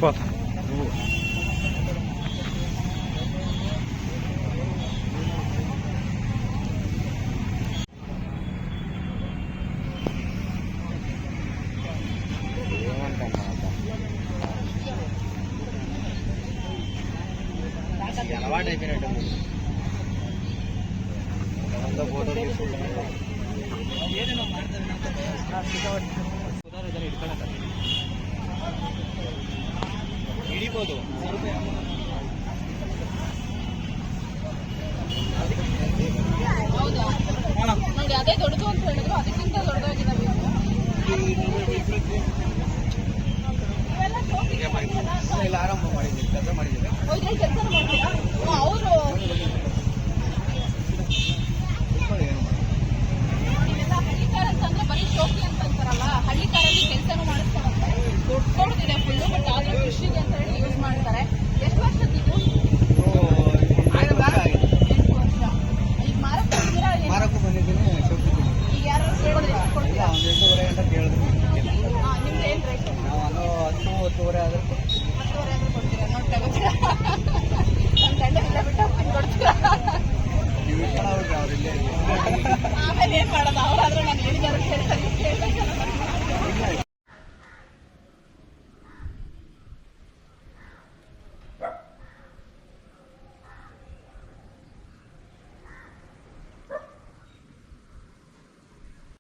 20. అలవాటు అయిపోయినట్టు ఫోటో ಹಿಡಿಬೋದು. ಹೌದಾ? ನಂಗೆ ಅದೇ ದೊಡ್ಡದು ಅಂತ ಹೇಳಿದ್ರು, ಅದಕ್ಕಿಂತ ದೊಡ್ಡದಾಗಿದೆ. ಇಲ್ಲ, ಆರಂಭ ಮಾಡಿದ್ದೀವಿ, ಕೆಲಸ ಮಾಡಿದ್ದೀವಿ. ಕೆಲಸ ಮಾಡ್ತೀರಾ? ಅವರು ನೀವೆಲ್ಲ ಹಳ್ಳಿಕಾರ ಅಂತಂದ್ರೆ ಬರೀ ಶೋಕಿ ಅಂತ ಅಂತಾರಲ್ಲ, ಹಳ್ಳಿಕಾರಲ್ಲಿ ಕೆಲಸನೂ ಮಾಡಿಸ್ತಾರಂತೆ. ದೊಡ್ಡದಿದೆ ಫುಲ್ಲು, ಬಟ್ ಆದ್ರೆ ಕೃಷಿಗೆ ಅಂತ ಹೇಳಿ ಯೂಸ್ ಮಾಡ್ತಾರೆ. ಎಷ್ಟು ವರ್ಷದಿದ್ದು? 8 ವರ್ಷ ಆಗಿದೆ. 8 ವರ್ಷ. ಈಗ ಮಾರಕ್ಕೆ ಬಂದಿರಾ? ಮಾರಕ್ಕೂ ಬಂದಿದ್ದೀನಿ, ಶೋಕಿ. ಈಗ ಯಾರು ಕೇಳಿದ್ರೆ ಎಷ್ಟು ಕೊಡ್ತೀರಾ? ಒಂದು 8.5 ಗಂಟೆ ಕೇಳಿದ್ರು. ನಿಮ್ದು ಏನು ರೇಟ್? ನಾವು 10-10:30 ಆದ್ರೆ